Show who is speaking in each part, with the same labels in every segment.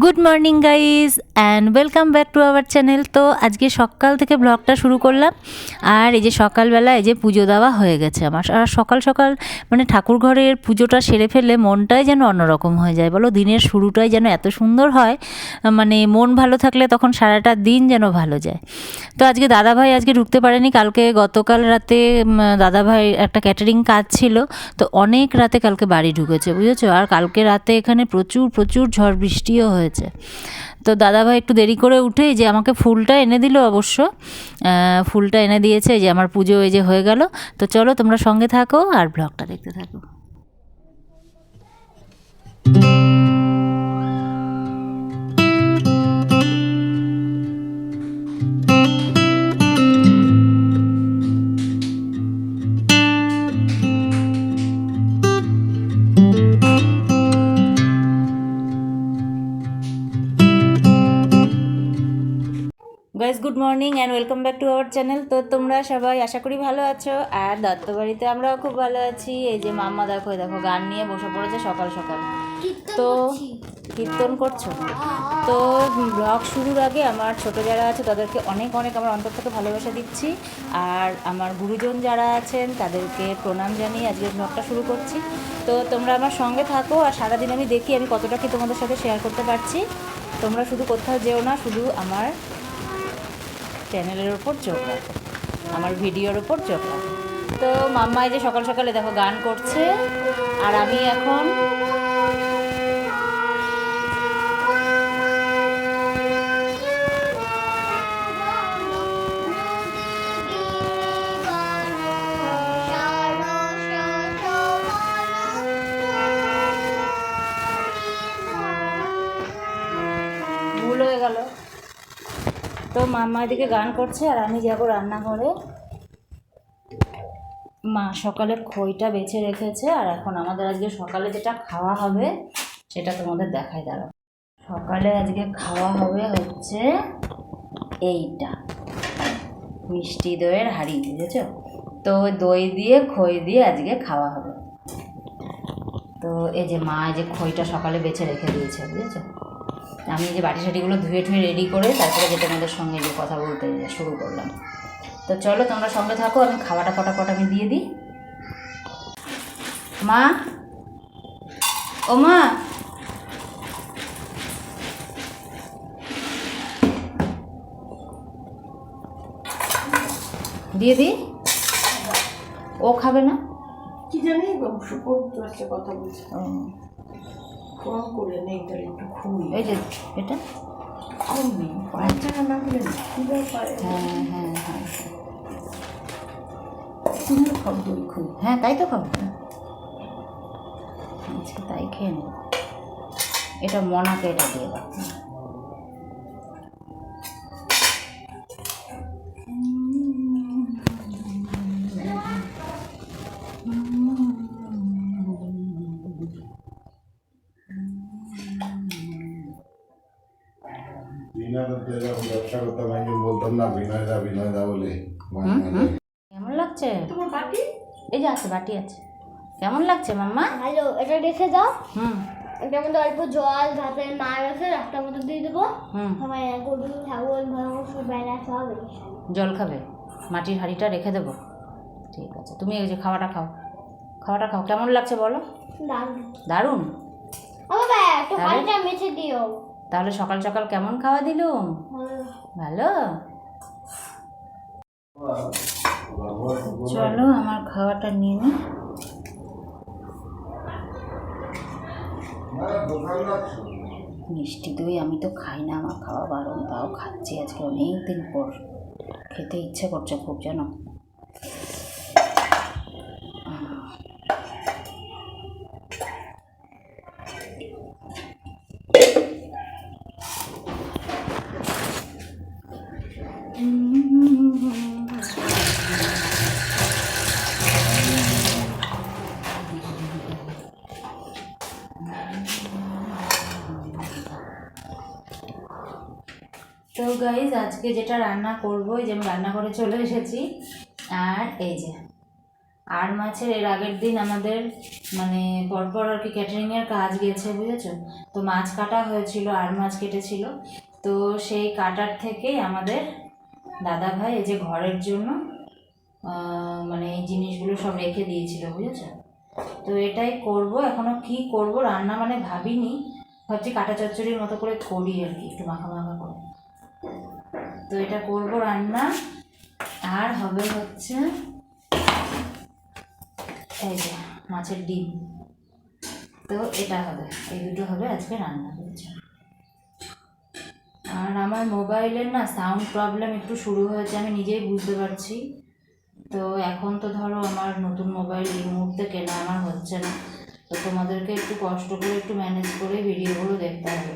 Speaker 1: Good morning guys and welcome back to our channel. তো আজকে সকাল থেকে ব্লগটা শুরু করলাম। আর এই যে সকালবেলা এই যে পুজো দেওয়া হয়ে গেছে আমার। আর সকাল সকাল মানে ঠাকুর ঘরের পুজোটা সেরে ফেললে মনটাই যেন অন্যরকম হয়ে যায়, বলো দিনের শুরুটাই যেন এত সুন্দর হয়। মানে মন ভালো থাকলে তখন সারাটা দিন যেন ভালো যায়। তো আজকে দাদাভাই আজকে ঢুকতে পারেনি, গতকাল রাতে দাদাভাই একটা ক্যাটারিং কাজ ছিল, তো অনেক রাতে কালকে বাড়ি ঢুকেছে, বুঝেছো। আর কালকে রাতে এখানে প্রচুর প্রচুর ঝড় বৃষ্টিও হয়েছে। তো দাদাভাই একটু দেরি করে উঠে যে আমাকে ফুলটা এনে দিল, অবশ্য ফুলটা এনে দিয়েছে, যে আমার পুজো এই যে হয়ে গেল। তো চলো তোমরা সঙ্গে থাকো আর ব্লগটা দেখতে থাকো। Guys good morning and welcome back to our channel. তো তোমরা সবাই আশা করি ভালো আছো, আর দত্তবাড়িতে আমরাও খুব ভালো আছি। এই যে মাম্মা দেখো দেখো গান নিয়ে বসে পড়েছে সকাল সকাল। তো কীর্তন করছো? তো ব্লগ শুরুর আগে আমার ছোট যারা আছে তাদেরকে অনেক অনেক আমার অন্তর থেকে ভালোবাসা দিচ্ছি, আর আমার গুরুজন যারা আছেন তাদেরকে প্রণাম জানিয়ে আজকের ব্লগটা শুরু করছি। তো তোমরা আমার সঙ্গে থাকো, আর সারাদিন আমি দেখি আমি কতটা কি তোমাদের সাথে শেয়ার করতে পারছি। তোমরা শুধু কোথাও যেও না, শুধু আমার চ্যানেলের ওপর চোখ রাখো, আমার ভিডিওর ওপর চোখ রাখো। তো মাম্মা এই যে সকাল সকালে দেখো গান করছে, আর আমি এখন ভুল হয়ে গেল। তো মাম্মা এদিকে গান করছে আর আমি যাবো রান্নাঘরে। মা সকালে খইটা বেছে রেখেছে, আর এখন আমাদের আজকে সকালে যেটা খাওয়া হবে সেটা তোমাদের দেখাই দাঁড়াও। সকালে আজকে খাওয়া হবে হচ্ছে এইটা, মিষ্টি দইয়ের হাঁড়ি, বুঝেছো। তো দই দিয়ে খই দিয়ে আজকে খাওয়া হবে। তো এই যে মা এই যে খইটা সকালে বেছে রেখে দিয়েছে, বুঝেছো। আমি যে বাটি সাটিগুলো ধুয়ে ঠুয়ে রেডি করে তারপরে যে তোমাদের সঙ্গে যে কথা বলতে শুরু করলাম। তো চলো তোমরা সঙ্গে থাকো, আমি খাওয়াটা ফটাফট আমি দিয়ে দিই। মা, ও মা, দিয়ে দিই। ও খাবে না
Speaker 2: কি জানি, কথা বলছে ফোন করে নেই, তাহলে একটু খুবই
Speaker 1: এই যে এটা
Speaker 2: খুবই বাচ্চা না হলে কি ব্যাপার।
Speaker 1: হ্যাঁ হ্যাঁ হ্যাঁ
Speaker 2: তুমিও খাও দই খুব।
Speaker 1: হ্যাঁ, তাই তো খাবো, আচ্ছা তাই খেয়ে নেব। এটা মনাকে এটা দিয়ে দাও।
Speaker 3: ব্যবসা করতাম, আমি বলতাম না বিনয়দা বলে।
Speaker 1: কেমন লাগছে
Speaker 2: তোমার বাটি?
Speaker 1: এই যে আছে, বাটি আছে। কেমন লাগছে মাম্মা?
Speaker 4: ভালো, এটা রেখে দাও।
Speaker 1: হুম
Speaker 4: এটার মধ্যে অল্প জল ভাতে না রেখে রাস্তার মধ্যে দিয়ে দেবো।
Speaker 1: হুম
Speaker 4: সবাই গরু ছাগল মানুষ বেড়া সব রেখে
Speaker 1: জল খাবে? মাটির হাঁড়িটা রেখে দেবো, ঠিক আছে। তুমি এই যে খাওয়াটা খাও, খাওয়াটা খাও। কেমন লাগছে বলো?
Speaker 4: দারুণ।
Speaker 1: দারুণ।
Speaker 4: বাবা একটু পানিটা মেখে দিও।
Speaker 1: তাহলে সকাল সকাল কেমন খাওয়া দিলুম? ভালো। চলো আমার খাওয়াটা নিয়ে নি। মিষ্টি দই আমি তো খাই না, আমার খাওয়া বারণ, তাও খাচ্ছি আজকে অনেক দিন পর। খেতে ইচ্ছে করছে খুব, জানো। তো গাইজ আজকে যেটা রান্না করবো, এই যে আমি রান্নাঘরে চলে এসেছি, আর এই যে আর মাছের এর আগের দিন আমাদের মানে পরপর আর কি ক্যাটারিংয়ের কাজ গেছে, বুঝেছো? তো মাছ কাটা হয়েছিল, আর মাছ কেটেছিল। তো সেই কাটার থেকেই আমাদের দাদা ভাই এই যে ঘরের জন্য মানে এই জিনিসগুলো সব রেখে দিয়েছিল, বুঝেছো? তো এটাই করব। এখনো কি করব রান্না মানে ভাবিনি, ভাবছি কাটা চচ্চড়ির মতো করে করি আর কি, একটু মাখা মাখা করে। তো এটা করব রান্না। আর হবে হচ্ছে এই যে মাছের ডিম, তো এটা হবে, এই দুটো হবে আজকে রান্না, বুঝছো? আর আমার মোবাইলের না সাউন্ড প্রবলেম একটু শুরু হয়েছে, আমি নিজেই বুঝতে পারছি। তো এখন তো ধরো আমার নতুন মোবাইল এই মুহূর্তে কেনা আমার হচ্ছে না, তো তোমাদেরকে একটু কষ্ট করে একটু ম্যানেজ করে ভিডিওগুলো দেখতে হবে।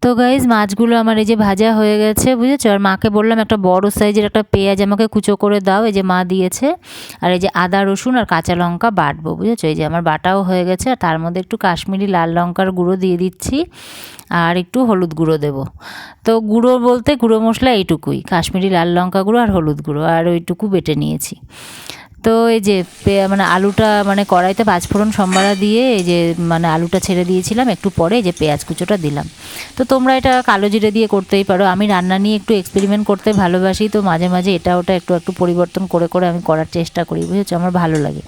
Speaker 1: তো গাইজ মাছগুলো আমার এই যে ভাজা হয়ে গেছে, বুঝেছো? আর মাকে বললাম একটা বড় সাইজের একটা পেঁয়াজ আমাকে কুচো করে দাও, এই যে মা দিয়েছে। আর এই যে আদা রসুন আর কাঁচা লঙ্কা বাটবো, বুঝেছো? এই যে আমার বাটাও হয়ে গেছে, আর তার মধ্যে একটু কাশ্মীরি লাল লঙ্কার গুঁড়ো দিয়ে দিচ্ছি, আর একটু হলুদ গুঁড়ো দেবো। তো গুঁড়ো বলতে গুঁড়ো মশলা এইটুকুই, কাশ্মীরি লাল লঙ্কা গুঁড়ো আর হলুদ গুঁড়ো, আর ওইটুকু বেটে নিয়েছি। তো এই যে মানে আলুটা মানে কড়াইতে পাঁচফোড়ন সম্বারা দিয়ে এই যে মানে আলুটা ছেড়ে দিয়েছিলাম, একটু পরে এই যে পেঁয়াজ কুচোটা দিলাম। তো তোমরা এটা কালো জিরে দিয়ে করতেই পারো, আমি রান্না নিয়ে একটু এক্সপেরিমেন্ট করতে ভালোবাসি, তো মাঝে মাঝে এটা ওটা একটু একটু পরিবর্তন করে করে আমি করার চেষ্টা করি, বুঝেছো? আমার ভালো লাগে।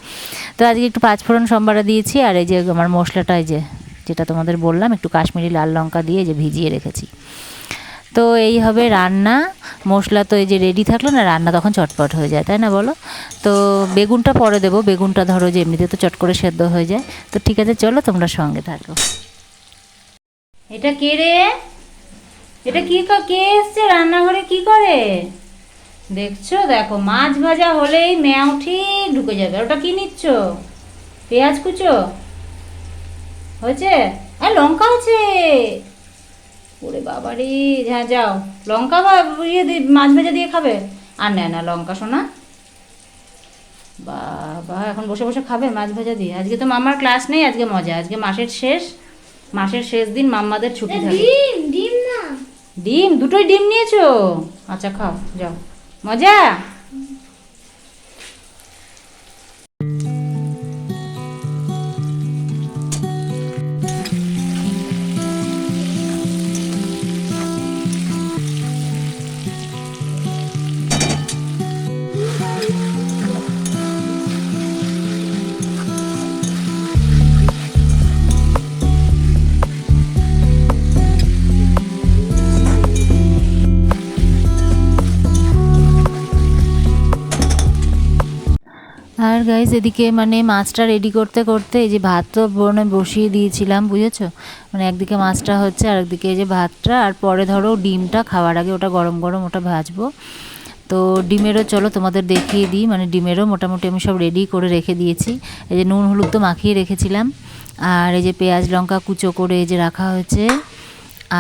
Speaker 1: তো আজকে একটু পাঁচফোড়ন সম্বারা দিয়েছি, আর এই যে আমার মশলাটা এই যে যেটা তোমাদের বললাম একটু কাশ্মীরি লাল লঙ্কা দিয়ে যে ভিজিয়ে রেখেছি। তো এই হবে রান্না। মশলা তো এই যে রেডি থাকলো না, রান্না তখন চটপট হয়ে যায়, তাই না বলো? তো বেগুনটা পরে দেবো, বেগুনটা ধরো যে এমনিতে তো চট করে সেদ্ধ হয়ে যায়। তো ঠিক আছে, চলো তোমরা সঙ্গে থাকো। এটা কে রে? এটা কি কে এসছে রান্নাঘরে, কি করে? দেখছো, দেখো মাছ ভাজা হলেই ম্যাও ঠিক ঢুকে যাবে। ওটা কি নিচ্ছ? পেঁয়াজ কুচো হয়েছে, আর লঙ্কা আছে। ওরে বাবা রে, হ্যাঁ যাও লঙ্কা বা ইয়ে দিয়ে মাছ ভাজা দিয়ে খাবে। আর নেয় না লঙ্কা সোনা, বাবা এখন বসে বসে খাবে মাছ ভাজা দিয়ে। আজকে তো মামার ক্লাস নেই, আজকে মজা, আজকে মাসের শেষ দিন, মাম্মাদের ছুটি থাকে।
Speaker 4: ডিম না,
Speaker 1: ডিম দুটোই ডিম নিয়েছো? আচ্ছা খাও, যাও, মজা। আর গাইজ এদিকে মানে মাছটা রেডি করতে করতে এই যে ভাত তো বসিয়ে দিয়েছিলাম, বুঝেছো? মানে একদিকে মাছটা হচ্ছে, আর একদিকে এই যে ভাতটা, আর পরে ধরো ডিমটা খাওয়ার আগে ওটা গরম গরম ওটা ভাজবো। তো ডিমেরও চলো তোমাদের দেখিয়ে দিই, মানে ডিমেরও মোটামুটি আমি সব রেডি করে রেখে দিয়েছি। এই যে নুন হলুদ তো মাখিয়ে রেখেছিলাম, আর এই যে পেঁয়াজ লঙ্কা কুচো করে এই যে রাখা হয়েছে,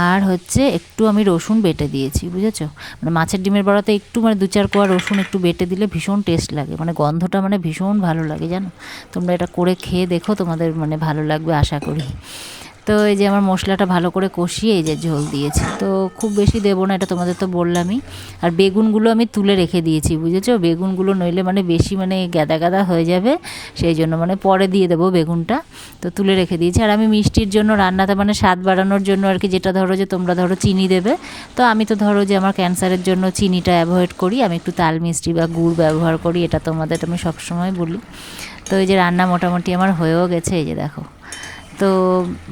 Speaker 1: আর হচ্ছে একটু আমি রসুন বেটে দিয়েছি, বুঝেছো? মানে মাছের ডিমের বড়াতে একটু মানে 2-4 কোয়া রসুন একটু বেটে দিলে ভীষণ টেস্ট লাগে, মানে গন্ধটা মানে ভীষণ ভালো লাগে, জানো? তোমরা এটা করে খেয়ে দেখো, তোমাদের মানে ভালো লাগবে আশা করি। তো এই যে আমার মশলাটা ভালো করে কষিয়ে এই যে ঝোল দিয়েছি, তো খুব বেশি দেবো না, এটা তোমাদের তো বললামই। আর বেগুনগুলো আমি তুলে রেখে দিয়েছি, বুঝেছো? বেগুনগুলো নইলে মানে বেশি মানে গাদা গাদা হয়ে যাবে, সেই জন্য মানে পরে দিয়ে দেবো বেগুনটা, তো তুলে রেখে দিয়েছি। আর আমি মিষ্টির জন্য রান্নাতে মানে স্বাদ বাড়ানোর জন্য আর কি, যেটা ধরো যে তোমরা ধরো চিনি দেবে, তো আমি তো ধরো যে আমার ক্যান্সারের জন্য চিনিটা অ্যাভয়েড করি, আমি একটু তাল মিষ্টি বা গুড় ব্যবহার করি, এটা তোমাদের আমি সবসময় বলি। তো এই যে রান্না মোটামুটি আমার হয়েও গেছে, এই যে দেখো। তো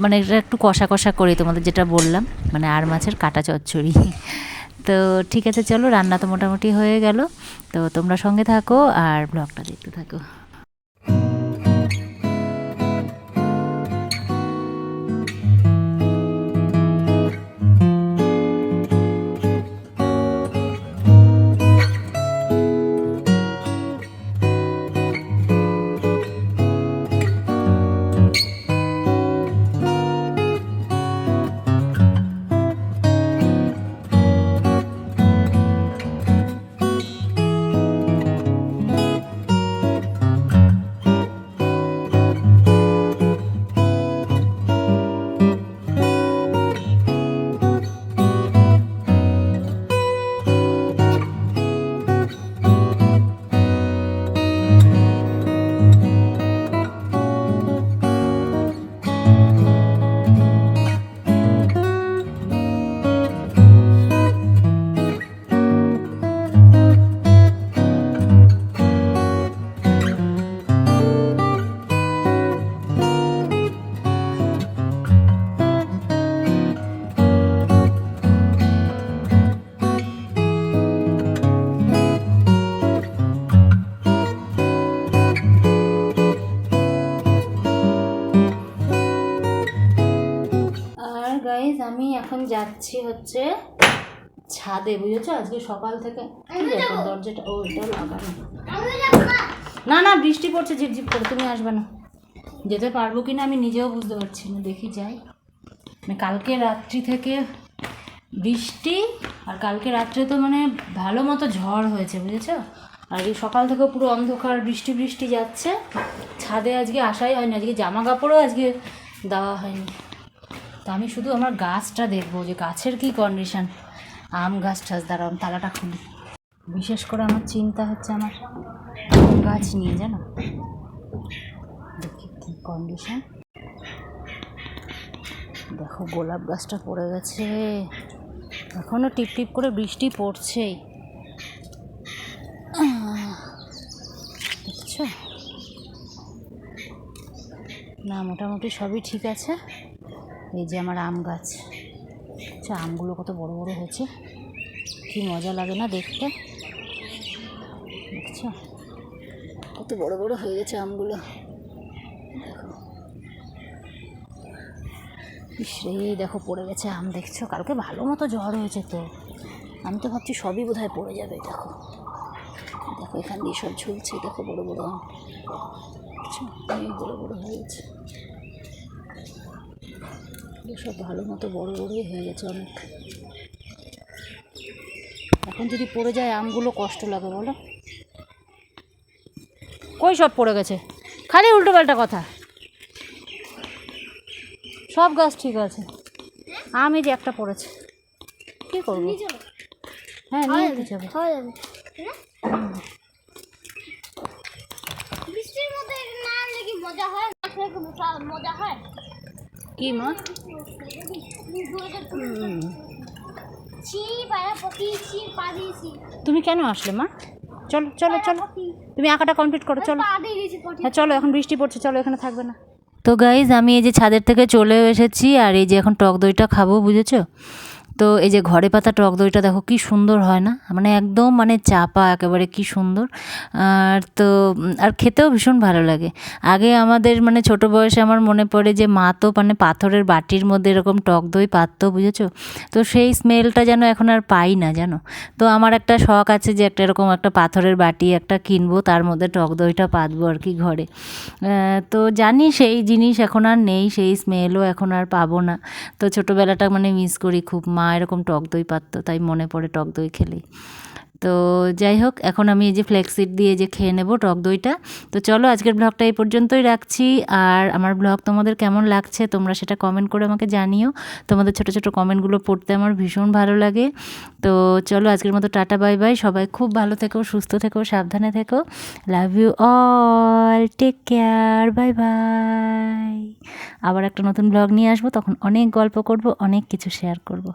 Speaker 1: মানে এটা একটু কষা কষা করি, তোমাদের যেটা বললাম মানে আর মাছের কাটা চচ্চড়ি। তো ঠিক আছে, চলো রান্না তো মোটামুটি হয়ে গেল, তো তোমরা সঙ্গে থাকো আর ব্লগটা দেখতে থাকো। যাচ্ছি হচ্ছে ছাদে, বুঝেছো? আজকে সকাল থেকে দরজাটা ওইটাও লাগানো। না না, বৃষ্টি পড়ছে ঝিপঝিপ করে, তুমি আসবে না। যেতে পারবো কি না আমি নিজেও বুঝতে পারছি না, দেখি যাই। মানে কালকে রাত্রি থেকে বৃষ্টি, আর কালকে রাত্রে তো মানে ভালো মতো ঝড় হয়েছে, বুঝেছো? আর এই সকাল থেকে পুরো অন্ধকার, বৃষ্টি বৃষ্টি যাচ্ছে। ছাদে আজকে আসাই হয়নি, আজকে জামা কাপড়ও আজকে দেওয়া হয়নি। তো আমি শুধু আমার গাছটা দেখবো যে গাছের কী কন্ডিশন। আম গাছ টাছ, দাঁড়াও তালাটা খুলি। বিশেষ করে আমার চিন্তা হচ্ছে আমার আম গাছ নিয়ে, জানো? দেখি কী কন্ডিশন। দেখো গোলাপ গাছটা পড়ে গেছে, এখনও টিপ টিপ করে বৃষ্টি পড়ছেই, দেখছো? না মোটামুটি সবই ঠিক আছে। এই যে আমার আম গাছ, আচ্ছা আমগুলো কত বড় বড় হয়েছে, কি মজা লাগে না দেখতে, দেখছো কত বড় বড় হয়ে গেছে আমগুলো। দেখো ইসরে, দেখো পড়ে গেছে আম, দেখছো? কালকে ভালো মতো ঝড় হয়েছে, তো আমি তো ভাবছি সবই বোধহয় পড়ে যাবে। দেখো দেখো এখান দিয়ে সব ঝুলছে, দেখো বড় বড় আম, দেখছো অনেক বড় বড় হয়ে গেছে, সব ভালো মতো বড় বড়ই হয়ে গেছে অনেক। এখন যদি পড়ে যায় আমগুলো কষ্ট লাগে, বলো? কই সব পড়ে গেছে, খালি উল্টো পাল্টা কথা। সব গাছ ঠিক আছে, আম এই যে একটা পড়েছে, কী করবো? হ্যাঁ নিয়ে যেতে যাবে।
Speaker 4: বৃষ্টির মধ্যে না আনলে কি মজা হয়? মজা হয়
Speaker 1: কি মা? তুমি কেন আসলে মা? চলো চলো চলো, তুমি আঁকাটা কমপ্লিট করো, চলো। হ্যাঁ চলো, এখন বৃষ্টি পড়ছে, চলো এখানে থাকবে না। তো গাইজ আমি এই যে ছাদের থেকে চলে এসেছি, আর এই যে এখন টক দইটা খাবো, বুঝেছো? তো এই যে ঘরে পাতা টক দইটা দেখো কি সুন্দর হয় না, মানে একদম মানে চাপা একেবারে, কি সুন্দর। আর তো আর খেতেও ভীষণ ভালো লাগে। আগে আমাদের মানে ছোটো বয়সে আমার মনে পড়ে যে মা তো মানে পাথরের বাটির মধ্যে এরকম টক দই পাততো, বুঝেছো? তো সেই স্মেলটা যেন এখন আর পাই না, জানো? তো আমার একটা শখ আছে যে একটা এরকম একটা পাথরের বাটি একটা কিনবো, তার মধ্যে টক দইটা পাতবো আর কি ঘরে। তো জানি সেই জিনিস এখন আর নেই, সেই স্মেলও এখন আর পাবো না। তো ছোটোবেলাটা মানে মিস করি খুব, মা এরকম টক দই পাততো, তাই মনে পড়ে টক দই খেলেই। তো যাই হোক, এখন আমি এই যে ফ্লেক্সিড দিয়ে যে খেয়ে নেবো টক দইটা। তো চলো আজকের ব্লগটা এই পর্যন্তই রাখছি। আর আমার ব্লগ তোমাদের কেমন লাগছে তোমরা সেটা কমেন্ট করে আমাকে জানিও। তোমাদের ছোটো ছোটো কমেন্টগুলো পড়তে আমার ভীষণ ভালো লাগে। তো চলো আজকের মতো টাটা বাই বাই, সবাই খুব ভালো থেকো, সুস্থ থেকো, সাবধানে থেকো। Love you all, take care, bye bye. আবার একটা নতুন ব্লগ নিয়ে আসবো, তখন অনেক গল্প করব, অনেক কিছু শেয়ার করব।